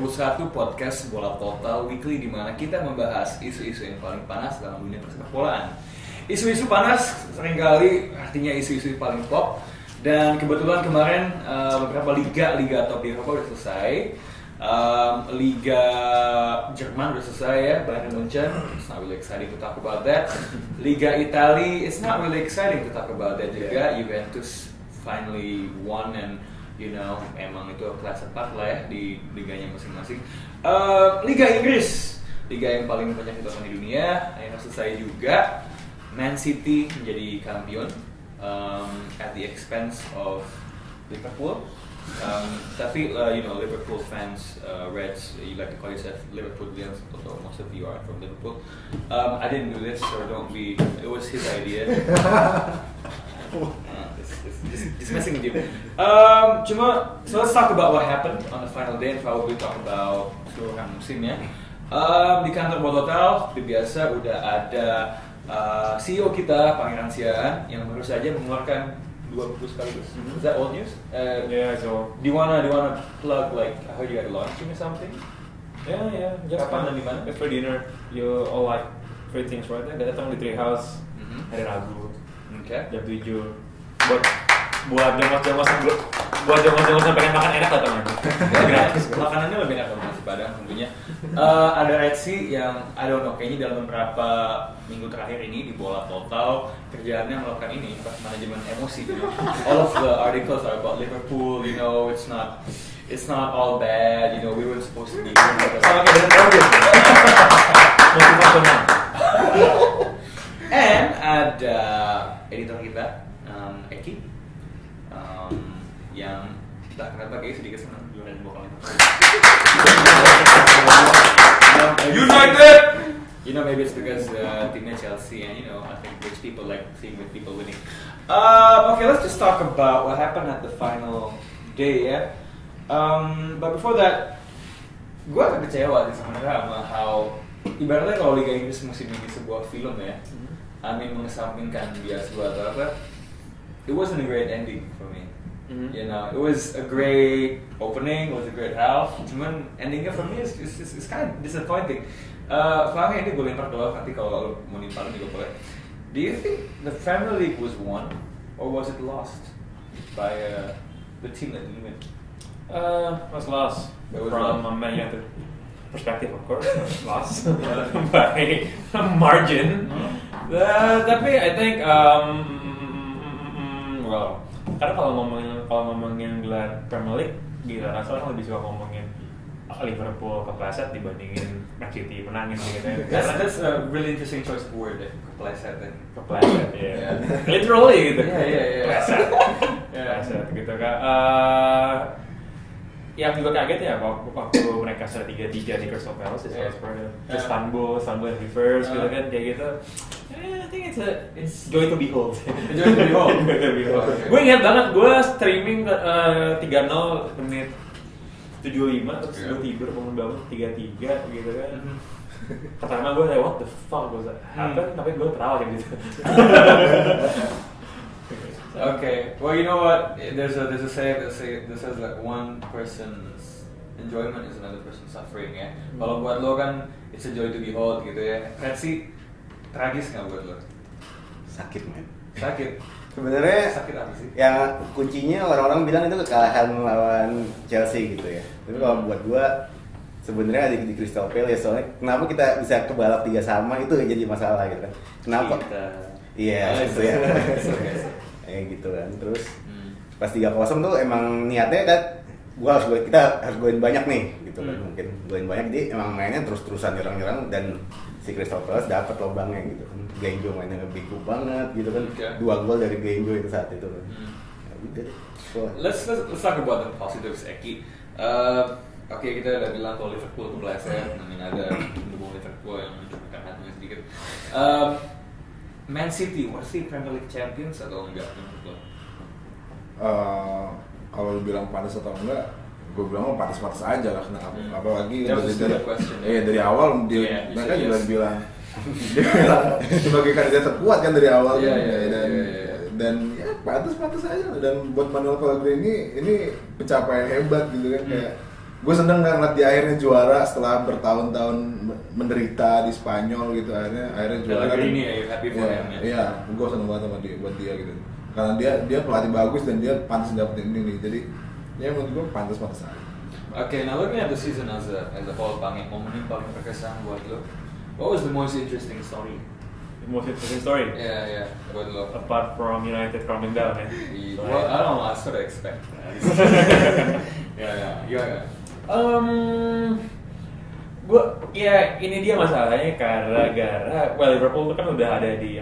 21 podcast Bola Total Weekly di mana kita membahas isu-isu yang paling panas dalam dunia persepak bolaan. Isu-isu panas seringkali artinya isu-isu paling pop, dan kebetulan kemarin beberapa liga top di Eropa udah selesai. Liga Jerman udah selesai ya, Bayern Munchen. It's not really exciting to talk about that. Liga Italia, it's not really exciting to talk about that juga. Juventus finally won, and you know, emang itu kelas 4 lah ya di liganya masing-masing. Liga Inggris, liga yang paling banyak ditonton di dunia, yang selesai juga. Man City menjadi kampion at the expense of Liverpool. Tapi you know, Liverpool fans, Reds, you like to call yourself Liverpoolians, although most of you are from Liverpool. I didn't do this, so don't be. It was his idea. Just messing with you. So let's talk about what happened on the final day and probably talk about seluruhan musimnya. Di kantor Bola Total, seperti biasa udah ada CEO kita, Pangeran Siaan, yang baru saja mengeluarkan 2 buku sekaligus. Is that old news? Yeah, so. Do you wanna plug, like, I heard you had a launching or something? Yeah. Just Kapan dan di mana? for dinner, you all like free things right there. Datang di Treehouse hari Rabu. Okay. Jam 7. Buat jongos-jongos yang pengen makan enak datang aja. Gratis. Makanannya lebih enak dari nasi Padang tentunya. Ada Etsy yang I don't know, kayaknya dalam beberapa minggu terakhir ini di Bola Total kerjaannya melakukan ini, manajemen emosi. You know? All of the articles are about Liverpool. You know, it's not all bad. You know, we were supposed to be. Sama kayak dengan Robin. Motivasional. And ada editor kita, Eki, yang tak kenapa kayak sedikit senang jualan bokal itu. United! You know, maybe it's because timnya Chelsea, and you know, I think rich people like seeing with people winning. Okay, let's just talk about what happened at the final day ya. But before that, gue agak kecewa sih sebenarnya sama how ibaratnya kalau Liga Inggris musim ini sebuah film ya. I mean, mengesampingkan bias gue atau apa, it wasn't a great ending for me. You know, it was a great opening, it was a great half. Cuman endingnya for me is kind of disappointing. Soalnya ini gue lempar ke lo, nanti kalau lo mau nimpalin juga boleh. Do you think the Premier League was won or was it lost by the team that didn't win? Was lost. It was From lost. a Man United perspective, of course, lost by margin. Tapi I think, well, karena kalau ngomongin gelar Premier League, di rasa orang lebih suka ngomongin Liverpool kepleset dibandingin Man City menangin gitu ya. That's a really interesting choice of word deh, kepleset deh. Kepleset, ya. Literally gitu. Yeah. Kepleset gitu kan. Yang juga kaget ya waktu mereka sudah 3-3 di Crystal Palace, Istanbul yang reverse gitu kan, kayak gitu. I think it's joy to behold. Joy to behold. Gue ingat banget, gue streaming 3-0 menit 75, terus gue tidur bangun 3-3 gitu kan. Pertama gue kayak what the fuck was that happen, tapi gue ketawa kayak gitu. Okay, well, you know what? There's a saying that says like one person's enjoyment is another person's suffering ya. Kalau buat lo kan it's a joy to behold gitu ya. Versi tragis nggak buat lo? Sakit men. Sakit. Sebenarnya Sakit apa sih? yang kuncinya orang-orang bilang itu kekalahan melawan Chelsea gitu ya. Tapi kalau buat gua sebenarnya di Crystal Palace, soalnya kenapa kita bisa kebalap 3 sama itu jadi masalah gitu kan. Kenapa? Iya, gitu ya. Kayak gitu kan. Terus pas 3-0 tuh emang niatnya kan kita harus golin banyak nih gitu kan. Mungkin golin banyak, jadi emang mainnya terus-terusan nyerang-nyerang dan si Crystal Palace dapat lubangnya gitu kan. Genjo mainnya ngebiku banget gitu kan. 2 gol dari Genjo itu saat itu kan. Ya udah deh. Let's talk about the positives, Eki. Oke, kita udah bilang kalau Liverpool kepleset, namun ada pendukung Liverpool yang mencurigakan hatinya sedikit. Man City, masih Premier League Champions atau enggak menurut lo? Kalau lu bilang panas atau enggak, gue bilang panas-panas aja lah. Apalagi dari awal mereka juga bilang sebagai kandidat terkuat kan dari awal. Dan ya pantas aja. Dan buat Manuel Pellegrini ini pencapaian hebat gitu kan, kayak gue seneng ngeliat dia akhirnya juara setelah bertahun-tahun menderita di Spanyol gitu, akhirnya juara. Ini ya, happy for him ya. Iya, gue seneng banget sama dia, buat dia gitu. Karena dia pelatih bagus dan dia pantas dapetin ini, jadi ya menurut gue pantas aja. Okay, now looking at the season as a whole, momen yang paling berkesan buat lo, what was the most interesting story? The most interesting story? Yeah, buat lo. Apart from United coming down ya? Well, I don't know, I sort of expect. Yeah. Ini dia masalahnya gara-gara Liverpool kan udah ada di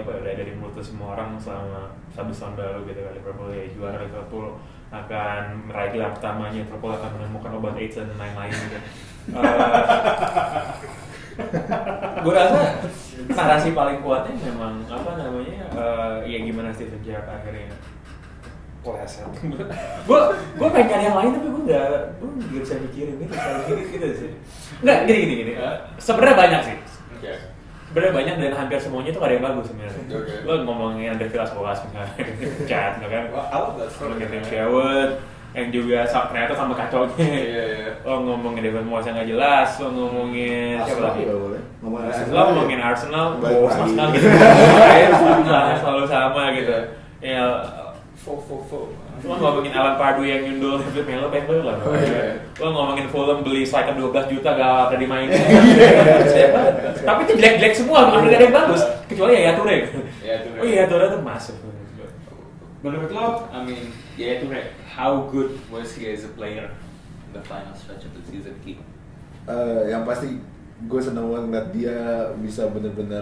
mulut semua orang selama 1 tahun lalu gitu kan. Liverpool ya juara, Liverpool akan meraih gelar pertamanya, Liverpool akan menemukan obat AIDS dan lain-lain gitu. Gue rasa narasi paling kuatnya memang ya gimana Steven Gerrard akhirnya pleset. Gue pengen cari yang lain tapi gue nggak bisa mikirin gitu sih. Nggak gini. Sebenarnya banyak sih. Okay. Sebenarnya banyak dan hampir semuanya itu ada yang bagus sebenarnya. Okay. Lo ngomongin Andre Villas-Boas misalnya, Chat, kan? Ngomongin Sherwood, yang juga ternyata sama kacaunya. Yeah. Lo ngomongin David Moyes yang nggak jelas, lo ngomongin siapa lagi? Lo ngomongin Arsenal, sama gitu. Selalu sama gitu. Ya. Lo ngomongin Alan Pardew yang nyundul David Melo lah. Lo ngomongin Fulham beli striker 12 juta gak pernah dimainin. Tapi itu jelek-jelek semua, gak ada yang bagus. Kecuali Yaya Toure. Oh Yaya Toure tuh masuk. Menurut lo, Yaya Toure, how good was he as a player in the final stretch of the season? Yang pasti gue seneng banget ngeliat dia bisa bener-bener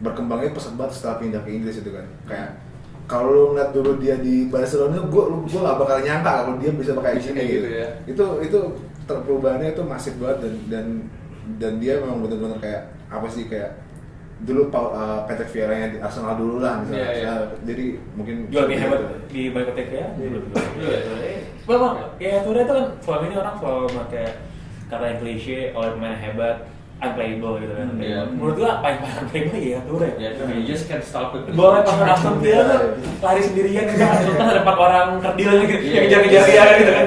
berkembangnya pesat banget setelah pindah ke Inggris itu kan. Kayak kalau lu ngeliat dulu dia di Barcelona, gue gak bakal nyangka kalau dia bisa pakai gini gitu ya. Itu perubahannya itu masif banget dan dia memang benar-benar kayak dulu Patrick Vieira yang di Arsenal dulu lah misalnya. Yeah. Jadi mungkin juga lebih hebat di Patrick Vieira. Bang, ya Toure itu kan selama ini orang selalu pakai kata yang klise oleh pemain hebat, unplayable gitu kan. Menurut gua paling unplayable ya Toure. You just can't stop it. Bola pas Aston Villa tuh lari sendirian gitu kan. Ada 4 orang kerdil gitu yang kejar-kejar dia gitu kan.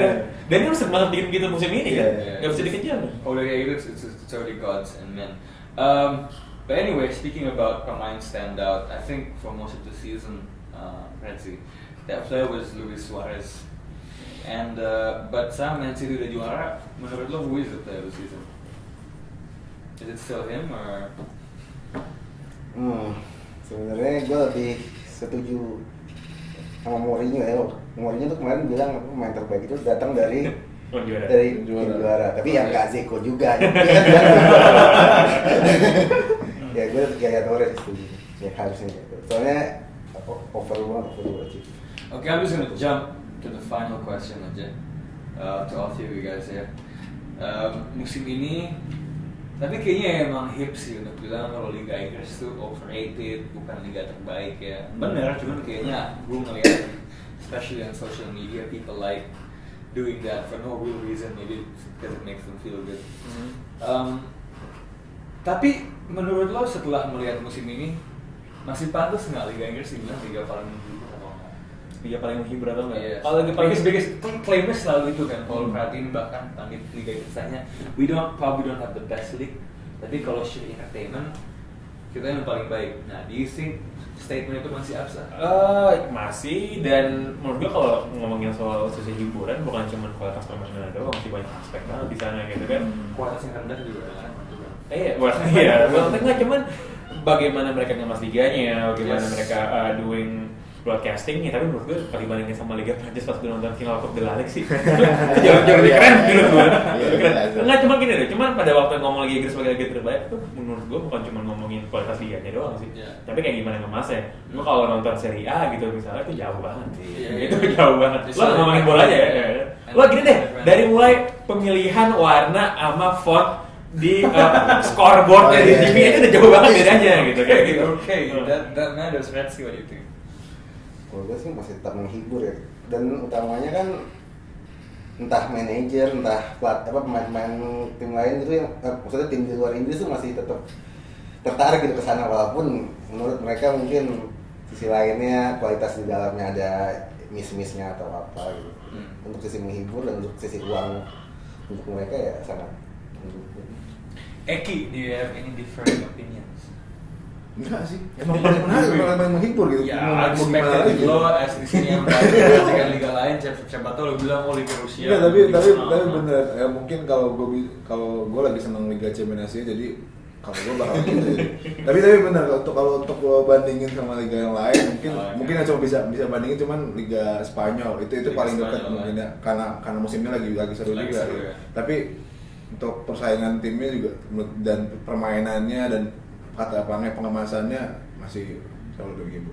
Dan dia sering banget bikin gitu musim ini kan. Gak bisa dikejar. Udah kayak gitu, it's already gods and men. But anyway, speaking about pemain standout, I think for most of the season, Redzi, that player was Luis Suarez. And but saat Man City udah juara, menurut lo who is the player of the season? Is it still him or? Sebenarnya gue lebih setuju sama Mourinho ya. Mourinho tuh kemarin bilang pemain terbaik itu datang dari juara. Tapi yang nggak Zeko juga. Ya gue Yaya Toure setuju. Ya harusnya gitu. Soalnya over banget. Okay, I'm just gonna jump to the final question aja to all of you guys ya. Musim ini, tapi kayaknya emang hip sih untuk bilang kalau Liga Inggris tuh overrated, bukan liga terbaik ya. Bener, cuman kayaknya gue ngeliat, especially on social media, people like doing that for no real reason, maybe because it makes them feel good. Tapi menurut lo setelah melihat musim ini, masih pantas nggak Liga Inggris dibilang liga paling menghibur atau enggak? Liga paling menghibur atau enggak? Yes. Kalau biggest claimnya selalu itu kan. Kalau perhatiin bahkan pandit Liga Inggrisnya, we probably don't have the best league. Tapi kalau sheer entertainment, kita yang paling baik. Nah, do you think statement itu masih absah? Masih, dan menurut gue kalau ngomongin soal sisi hiburan bukan cuma kualitas permainan doang, masih banyak aspek banget di sana gitu kan. Kualitas yang rendah juga kan. Iya, nggak cuman bagaimana mereka ngemas liganya, bagaimana mereka doing broadcasting, tapi menurut gue kalau dibandingin sama Liga Prancis pas gue nonton final Coupe de la Ligue sih jauh lebih keren menurut gue. Enggak cuma gini deh, cuman pada waktu ngomong Liga Inggris sebagai liga terbaik tuh menurut gue bukan cuma ngomongin kualitas liganya doang sih, tapi kayak gimana ngemasnya. Gue kalau nonton Serie A gitu misalnya itu jauh banget, itu jauh banget. Lo ngomongin bola aja ya, lo gini deh, dari mulai pemilihan warna sama font di scoreboard di TV itu udah jauh banget bedanya gitu kayak gitu. Okay, that matters. Let's see what you think. Kalau gue sih masih tetap menghibur ya, dan utamanya kan entah manajer, entah pemain-pemain tim lain gitu yang maksudnya tim di luar Inggris tuh masih tetap tertarik gitu ke sana, walaupun menurut mereka mungkin sisi lainnya kualitas di dalamnya ada miss-missnya atau apa gitu. Untuk sisi menghibur dan untuk sisi uang untuk mereka ya sangat mendukung. Eki, do you have any different opinions? Enggak sih, emang paling menarik, paling menghibur gitu. Ya, expected lo as di sini yang belajar dengan liga lain, siapa tahu lo bilang mau liga Rusia. Iya, tapi bener, ya mungkin kalau gue lagi seneng Liga Champions Asia, jadi kalau gue bakal gitu. tapi bener kalau untuk gue bandingin sama liga yang lain, mungkin cuma bisa bandingin cuman Liga Spanyol itu liga paling dekat mungkin ya, karena musimnya lagi seru juga. Ya. Tapi untuk persaingan timnya juga dan permainannya dan pengemasannya masih jauh lebih gitu.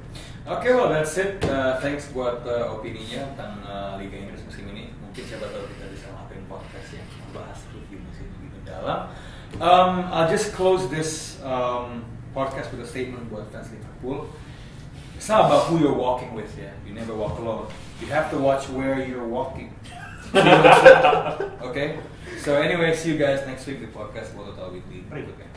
Oke, well that's it. Thanks buat opininya tentang Liga Inggris musim ini. Mungkin siapa tahu kita bisa ngelakuin podcast yang membahas review musim lebih mendalam. I'll just close this podcast with a statement buat fans Liverpool. It's not about who you're walking with, ya. You never walk alone. You have to watch where you're walking. Okay? So anyway, see you guys next week di podcast Bola Weekly berikutnya.